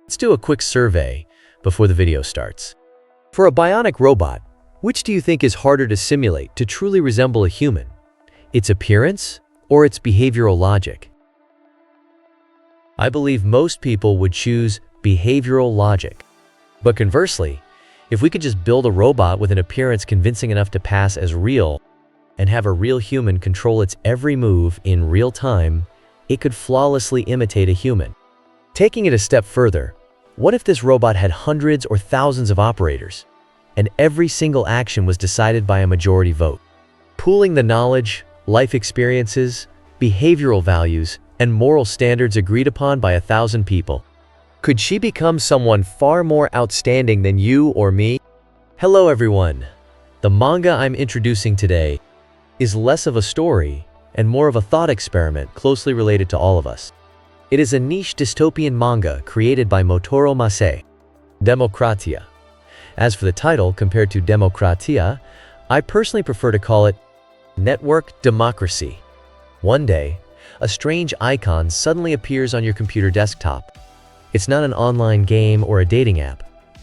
Let's do a quick survey before the video starts. For a bionic robot, which do you think is harder to simulate to truly resemble a human? Its appearance or its behavioral logic? I believe most people would choose behavioral logic. But conversely, if we could just build a robot with an appearance convincing enough to pass as real and have a real human control its every move in real time, it could flawlessly imitate a human. Taking it a step further, what if this robot had hundreds or thousands of operators, and every single action was decided by a majority vote? Pooling the knowledge, life experiences, behavioral values, and moral standards agreed upon by 1,000 people. Could she become someone far more outstanding than you or me? Hello everyone. The manga I'm introducing today is less of a story and more of a thought experiment closely related to all of us. It is a niche dystopian manga created by Motoro Mase, Demokratia. As for the title, compared to Demokratia, I personally prefer to call it Network Democracy. One day, a strange icon suddenly appears on your computer desktop. It's not an online game or a dating app,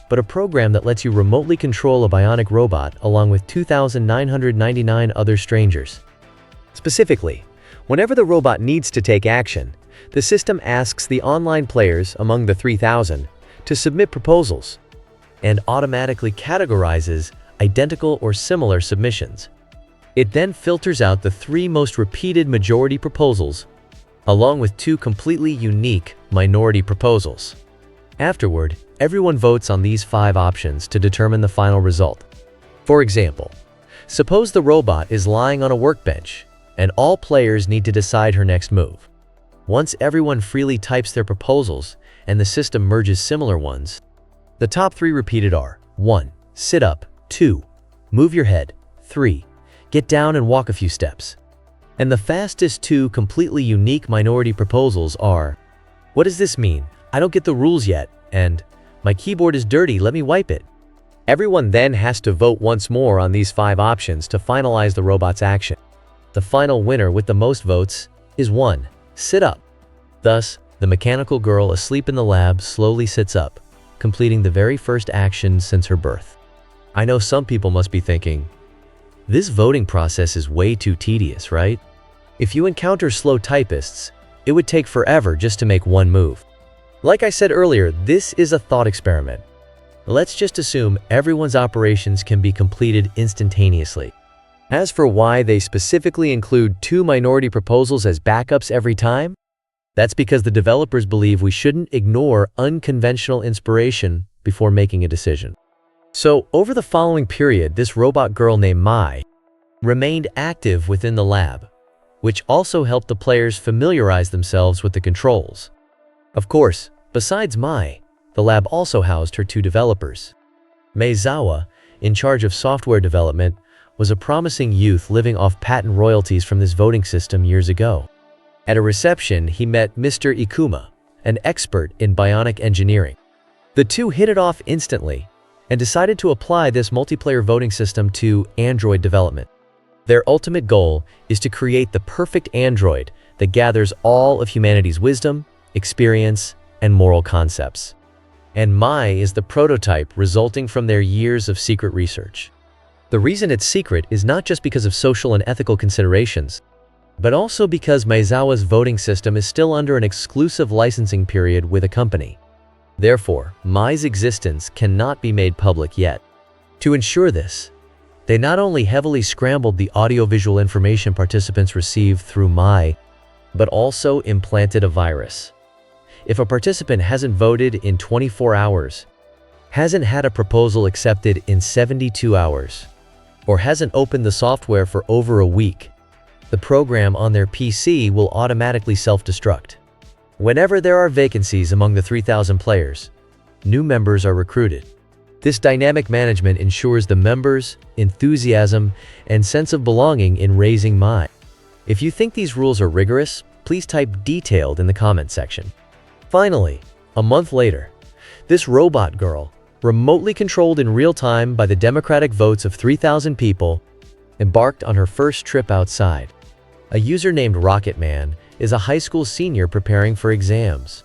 but a program that lets you remotely control a bionic robot along with 2,999 other strangers. Specifically, whenever the robot needs to take action, the system asks the online players among the 3,000 to submit proposals and automatically categorizes identical or similar submissions. It then filters out the 3 most repeated majority proposals, along with 2 completely unique minority proposals. Afterward, everyone votes on these 5 options to determine the final result. For example, suppose the robot is lying on a workbench, and all players need to decide her next move. Once everyone freely types their proposals and the system merges similar ones, the top 3 repeated are 1. Sit up, 2. Move your head, 3. Get down and walk a few steps. And the fastest 2 completely unique minority proposals are, what does this mean? I don't get the rules yet, and my keyboard is dirty, let me wipe it. Everyone then has to vote once more on these 5 options to finalize the robot's action. The final winner with the most votes is 1. Sit up. Thus, the mechanical girl asleep in the lab slowly sits up, completing the very first action since her birth. I know some people must be thinking, this voting process is way too tedious, right? If you encounter slow typists, it would take forever just to make one move. Like I said earlier, this is a thought experiment. Let's just assume everyone's operations can be completed instantaneously. As for why they specifically include 2 minority proposals as backups every time, that's because the developers believe we shouldn't ignore unconventional inspiration before making a decision. So, over the following period, this robot girl named Mai remained active within the lab, which also helped the players familiarize themselves with the controls. Of course, besides Mai, the lab also housed her 2 developers. Meizawa, in charge of software development, was a promising youth living off patent royalties from this voting system years ago. At a reception, he met Mr. Ikuma, an expert in bionic engineering. The 2 hit it off instantly and decided to apply this multiplayer voting system to android development. Their ultimate goal is to create the perfect android that gathers all of humanity's wisdom, experience, and moral concepts. And Mai is the prototype resulting from their years of secret research. The reason it's secret is not just because of social and ethical considerations, but also because Meizawa's voting system is still under an exclusive licensing period with a company. Therefore, Mai's existence cannot be made public yet. To ensure this, they not only heavily scrambled the audiovisual information participants received through Mai, but also implanted a virus. If a participant hasn't voted in 24 hours, hasn't had a proposal accepted in 72 hours, or hasn't opened the software for over a week, the program on their PC will automatically self-destruct. Whenever there are vacancies among the 3,000 players, new members are recruited. This dynamic management ensures the members' enthusiasm and sense of belonging in raising Mai. If you think these rules are rigorous, please type detailed in the comment section. Finally, a month later, this robot girl, remotely controlled in real time by the democratic votes of 3,000 people, embarked on her first trip outside. A user named Rocketman is a high school senior preparing for exams.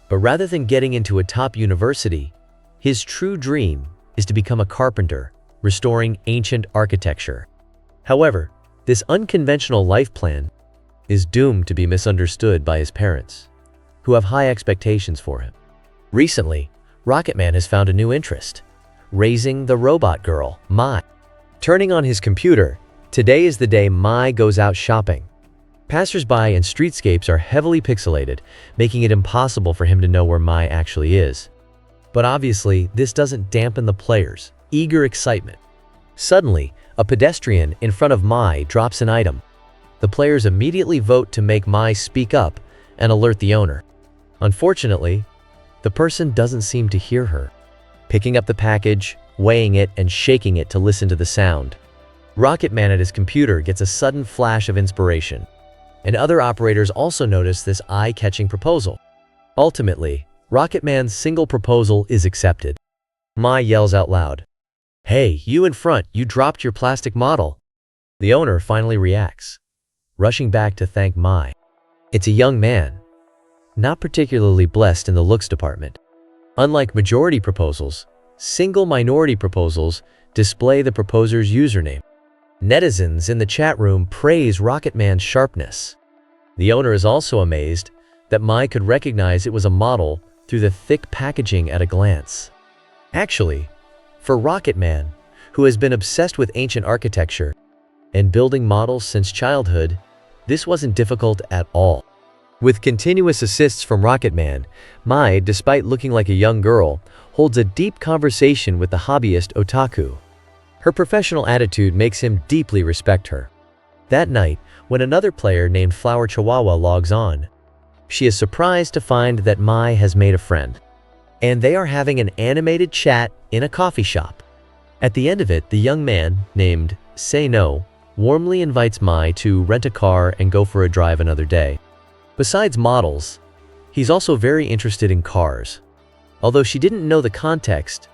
But rather than getting into a top university, his true dream is to become a carpenter, restoring ancient architecture. However, this unconventional life plan is doomed to be misunderstood by his parents, who have high expectations for him. Recently, Rocketman has found a new interest: raising the robot girl, Mai. Turning on his computer, today is the day Mai goes out shopping. Passersby and streetscapes are heavily pixelated, making it impossible for him to know where Mai actually is. But obviously, this doesn't dampen the players' eager excitement. Suddenly, a pedestrian in front of Mai drops an item. The players immediately vote to make Mai speak up and alert the owner. Unfortunately, the person doesn't seem to hear her. Picking up the package, weighing it, and shaking it to listen to the sound, Rocketman at his computer gets a sudden flash of inspiration, and other operators also notice this eye-catching proposal. Ultimately, Rocketman's single proposal is accepted. Mai yells out loud, "Hey, you in front, you dropped your plastic model." The owner finally reacts, rushing back to thank Mai. It's a young man, not particularly blessed in the looks department. Unlike majority proposals, single minority proposals display the proposer's username. Netizens in the chat room praise Rocketman's sharpness. The owner is also amazed that Mai could recognize it was a model through the thick packaging at a glance. Actually, for Rocketman, who has been obsessed with ancient architecture and building models since childhood, this wasn't difficult at all. With continuous assists from Rocketman, Mai, despite looking like a young girl, holds a deep conversation with the hobbyist otaku. Her professional attitude makes him deeply respect her. That night, when another player named Flower Chihuahua logs on, she is surprised to find that Mai has made a friend, and they are having an animated chat in a coffee shop. At the end of it, the young man, named Say No, warmly invites Mai to rent a car and go for a drive another day. Besides models, he's also very interested in cars. Although she didn't know the context,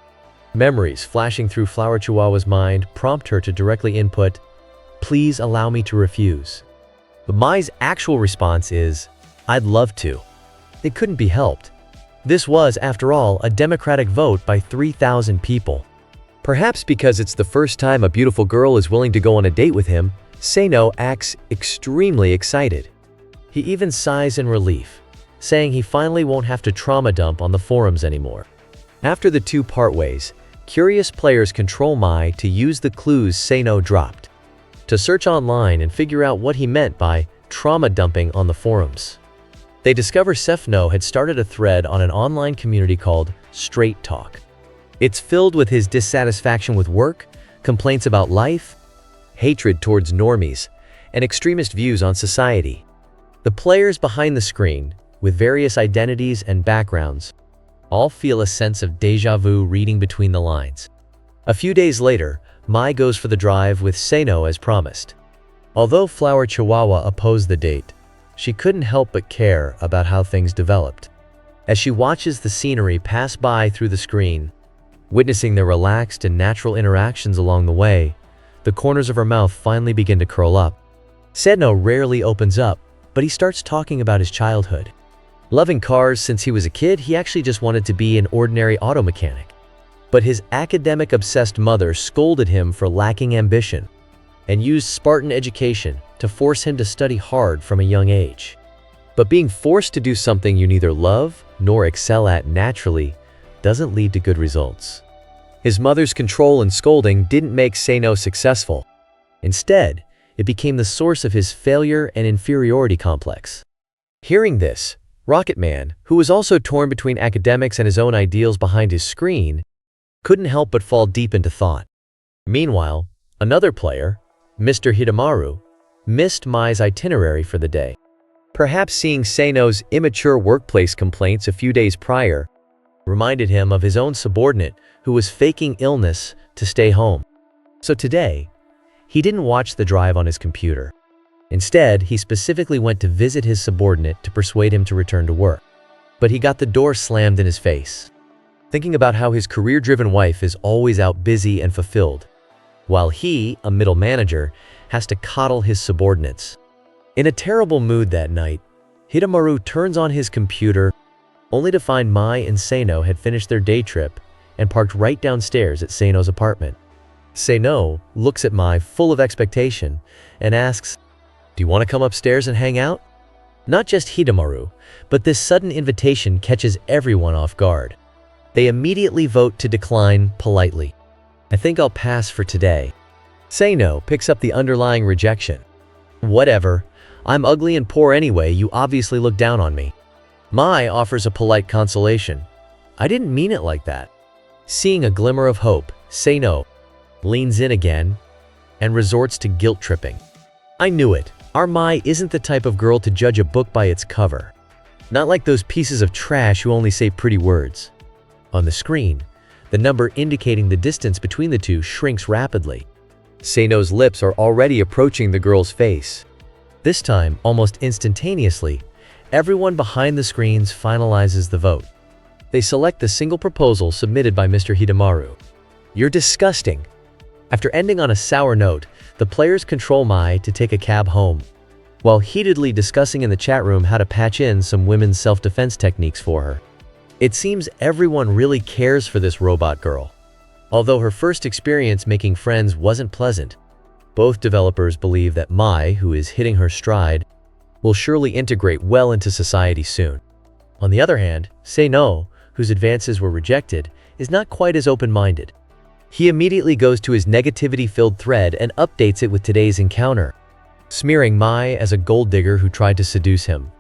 memories flashing through Flower Chihuahua's mind prompt her to directly input, "Please allow me to refuse." But Mai's actual response is, "I'd love to." It couldn't be helped. This was, after all, a democratic vote by 3,000 people. Perhaps because it's the first time a beautiful girl is willing to go on a date with him, Seino acts extremely excited. He even sighs in relief, saying he finally won't have to trauma dump on the forums anymore. After the two part ways, curious players control Mai to use the clues Seino dropped, to search online and figure out what he meant by trauma dumping on the forums. They discover Sefno had started a thread on an online community called Straight Talk. It's filled with his dissatisfaction with work, complaints about life, hatred towards normies, and extremist views on society. The players behind the screen, with various identities and backgrounds, all feel a sense of déjà vu reading between the lines. A few days later, Mai goes for the drive with Seino as promised. Although Flower Chihuahua opposed the date, she couldn't help but care about how things developed. As she watches the scenery pass by through the screen, witnessing their relaxed and natural interactions along the way, the corners of her mouth finally begin to curl up. Seino rarely opens up, but he starts talking about his childhood. Loving cars since he was a kid, he actually just wanted to be an ordinary auto mechanic. But his academic-obsessed mother scolded him for lacking ambition and used Spartan education to force him to study hard from a young age. But being forced to do something you neither love nor excel at naturally doesn't lead to good results. His mother's control and scolding didn't make Seino successful. Instead, it became the source of his failure and inferiority complex. Hearing this, Rocketman, who was also torn between academics and his own ideals behind his screen, couldn't help but fall deep into thought. Meanwhile, another player, Mr. Hidemaru, missed Mai's itinerary for the day. Perhaps seeing Seino's immature workplace complaints a few days prior reminded him of his own subordinate who was faking illness to stay home. So today, he didn't watch the drive on his computer. Instead, he specifically went to visit his subordinate to persuade him to return to work. But he got the door slammed in his face, thinking about how his career-driven wife is always out busy and fulfilled, while he, a middle manager, has to coddle his subordinates. In a terrible mood that night, Hidemaru turns on his computer only to find Mai and Seino had finished their day trip and parked right downstairs at Seino's apartment. Seino looks at Mai full of expectation and asks, "Do you want to come upstairs and hang out?" Not just Hidemaru, but this sudden invitation catches everyone off guard. They immediately vote to decline politely. "I think I'll pass for today." Seino picks up the underlying rejection. "Whatever. I'm ugly and poor anyway, you obviously look down on me." Mai offers a polite consolation. "I didn't mean it like that." Seeing a glimmer of hope, Seino leans in again and resorts to guilt tripping. "I knew it. Our Mai isn't the type of girl to judge a book by its cover. Not like those pieces of trash who only say pretty words." On the screen, the number indicating the distance between the two shrinks rapidly. Seino's lips are already approaching the girl's face. This time, almost instantaneously, everyone behind the screens finalizes the vote. They select the single proposal submitted by Mr. Hidemaru. "You're disgusting." After ending on a sour note, the players control Mai to take a cab home, while heatedly discussing in the chat room how to patch in some women's self-defense techniques for her. It seems everyone really cares for this robot girl. Although her first experience making friends wasn't pleasant, both developers believe that Mai, who is hitting her stride, will surely integrate well into society soon. On the other hand, Seino, whose advances were rejected, is not quite as open-minded. He immediately goes to his negativity-filled thread and updates it with today's encounter, smearing Mai as a gold digger who tried to seduce him.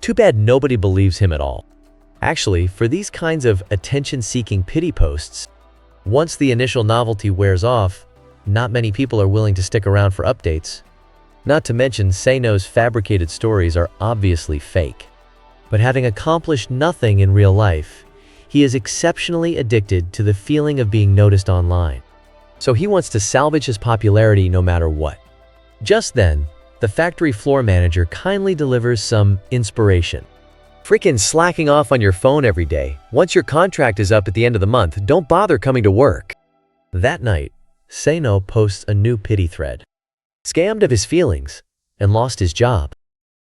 Too bad nobody believes him at all. Actually, for these kinds of attention-seeking pity posts, once the initial novelty wears off, not many people are willing to stick around for updates. Not to mention, Seino's fabricated stories are obviously fake. But having accomplished nothing in real life, he is exceptionally addicted to the feeling of being noticed online. So he wants to salvage his popularity no matter what. Just then, the factory floor manager kindly delivers some inspiration. "Freaking slacking off on your phone every day. Once your contract is up at the end of the month, don't bother coming to work." That night, Seino posts a new pity thread. Scammed of his feelings and lost his job.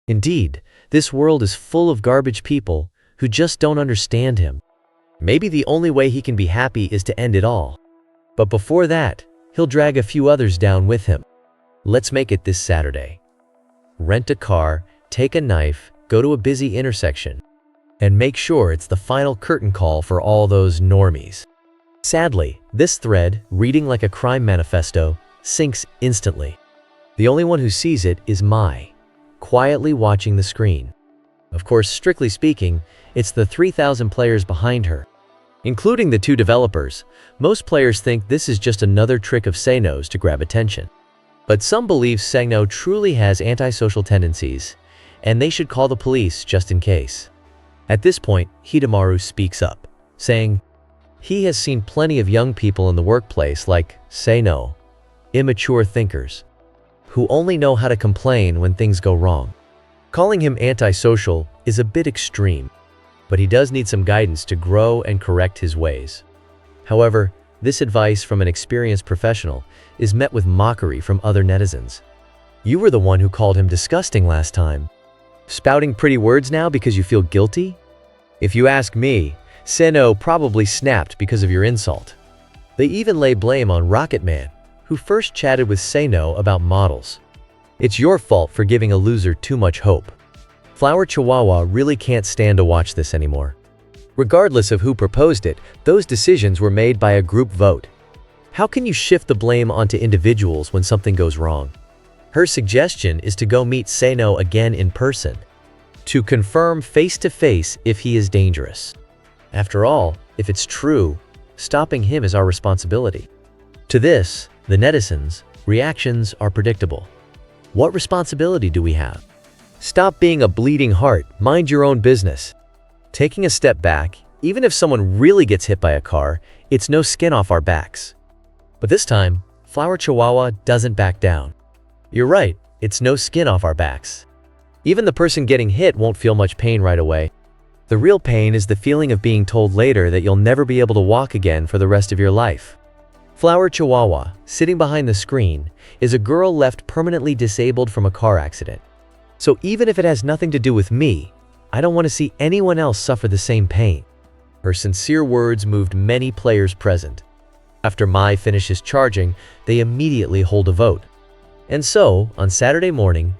Indeed, this world is full of garbage people who just don't understand him. Maybe the only way he can be happy is to end it all. But before that, he'll drag a few others down with him. Let's make it this Saturday. Rent a car, take a knife, go to a busy intersection, and make sure it's the final curtain call for all those normies. Sadly, this thread, reading like a crime manifesto, sinks instantly. The only one who sees it is Mai, quietly watching the screen. Of course, strictly speaking, it's the 3,000 players behind her. Including the two developers, most players think this is just another trick of Seino's to grab attention. But some believe Seino truly has antisocial tendencies, and they should call the police just in case. At this point, Hidemaru speaks up, saying he has seen plenty of young people in the workplace like Seino, immature thinkers, who only know how to complain when things go wrong. Calling him antisocial is a bit extreme, but he does need some guidance to grow and correct his ways. However, this advice from an experienced professional is met with mockery from other netizens. "You were the one who called him disgusting last time. Spouting pretty words now because you feel guilty?" If you ask me, Seino probably snapped because of your insult. They even lay blame on Rocket Man, who first chatted with Seino about models. It's your fault for giving a loser too much hope. Flower Chihuahua really can't stand to watch this anymore. Regardless of who proposed it, those decisions were made by a group vote. How can you shift the blame onto individuals when something goes wrong? Her suggestion is to go meet Seino again in person, to confirm face-to-face if he is dangerous. After all, if it's true, stopping him is our responsibility. To this, the netizens' reactions are predictable. What responsibility do we have? Stop being a bleeding heart, mind your own business. Taking a step back, even if someone really gets hit by a car, it's no skin off our backs. But this time, Flower Chihuahua doesn't back down. You're right, it's no skin off our backs. Even the person getting hit won't feel much pain right away. The real pain is the feeling of being told later that you'll never be able to walk again for the rest of your life. Flower Chihuahua, sitting behind the screen, is a girl left permanently disabled from a car accident. So even if it has nothing to do with me, I don't want to see anyone else suffer the same pain." Her sincere words moved many players present. After Mai finishes charging, they immediately hold a vote. And so, on Saturday morning,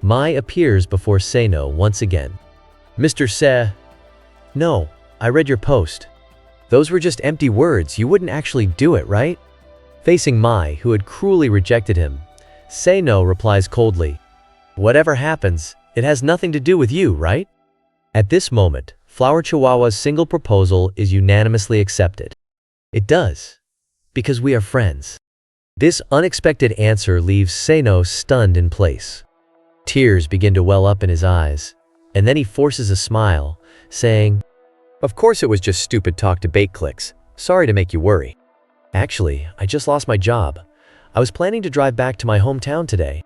Mai appears before Seno once again. "Mr. Se, no, I read your post. Those were just empty words, you wouldn't actually do it, right?" Facing Mai, who had cruelly rejected him, Seno replies coldly, "Whatever happens, it has nothing to do with you, right?" At this moment, Flower Chihuahua's single proposal is unanimously accepted. It does, because we are friends. This unexpected answer leaves Seno stunned in place. Tears begin to well up in his eyes, and then he forces a smile, saying, "Of course it was just stupid talk to bait clicks. Sorry to make you worry. Actually, I just lost my job. I was planning to drive back to my hometown today.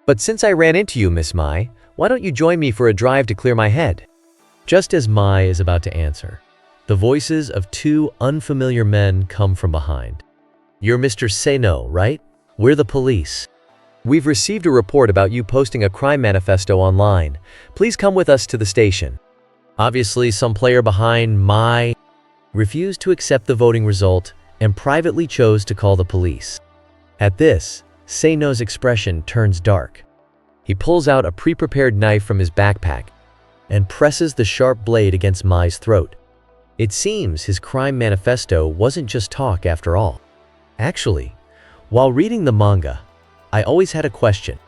But since I ran into you, Miss Mai, why don't you join me for a drive to clear my head?" Just as Mai is about to answer, the voices of two unfamiliar men come from behind. "You're Mr. Seno, right? We're the police. We've received a report about you posting a crime manifesto online. Please come with us to the station." Obviously, some player behind Mai refused to accept the voting result and privately chose to call the police. At this, Seno's expression turns dark. He pulls out a pre-prepared knife from his backpack and presses the sharp blade against Mai's throat. It seems his crime manifesto wasn't just talk after all. Actually, while reading the manga, I always had a question.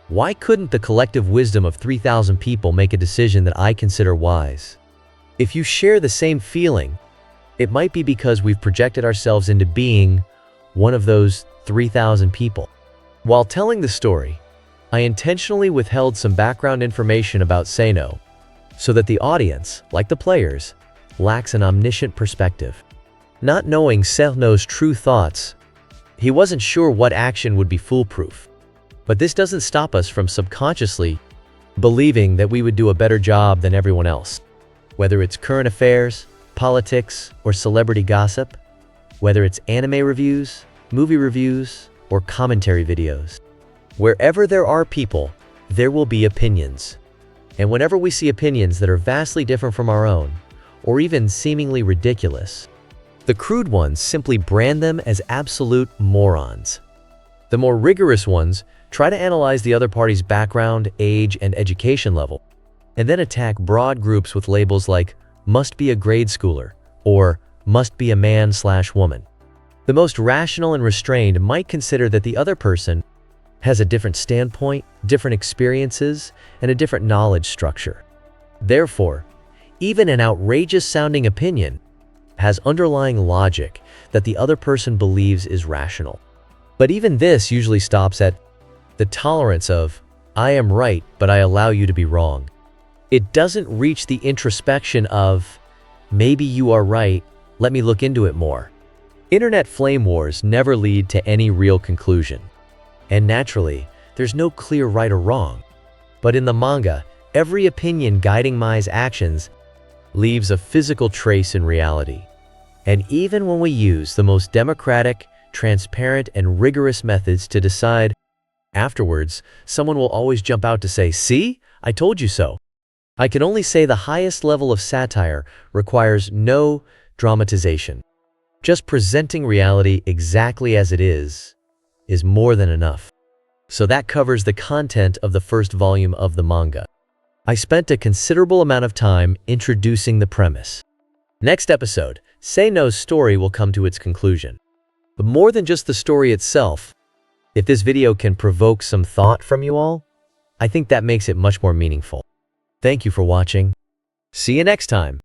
Why couldn't the collective wisdom of 3,000 people make a decision that I consider wise? If you share the same feeling, it might be because we've projected ourselves into being one of those 3,000 people. While telling the story, I intentionally withheld some background information about Seno, so that the audience, like the players, lacks an omniscient perspective. Not knowing Seno's true thoughts, he wasn't sure what action would be foolproof. But this doesn't stop us from subconsciously believing that we would do a better job than everyone else. Whether it's current affairs, politics, or celebrity gossip, whether it's anime reviews, movie reviews, or commentary videos. Wherever there are people, there will be opinions. And whenever we see opinions that are vastly different from our own, or even seemingly ridiculous, the crude ones simply brand them as absolute morons. The more rigorous ones try to analyze the other party's background, age, and education level, and then attack broad groups with labels like "must be a grade schooler" or "must be a man/woman." The most rational and restrained might consider that the other person has a different standpoint, different experiences, and a different knowledge structure. Therefore, even an outrageous-sounding opinion has underlying logic that the other person believes is rational. But even this usually stops at the tolerance of, "I am right, but I allow you to be wrong." It doesn't reach the introspection of, "Maybe you are right, let me look into it more." Internet flame wars never lead to any real conclusion. And naturally, there's no clear right or wrong. But in the manga, every opinion guiding Mai's actions leaves a physical trace in reality. And even when we use the most democratic, transparent, and rigorous methods to decide, afterwards, someone will always jump out to say, "See? I told you so." I can only say the highest level of satire requires no dramatization. Just presenting reality exactly as it is more than enough. So that covers the content of the first volume of the manga. I spent a considerable amount of time introducing the premise. Next episode, Seno's story will come to its conclusion. But more than just the story itself, if this video can provoke some thought from you all, I think that makes it much more meaningful. Thank you for watching. See you next time.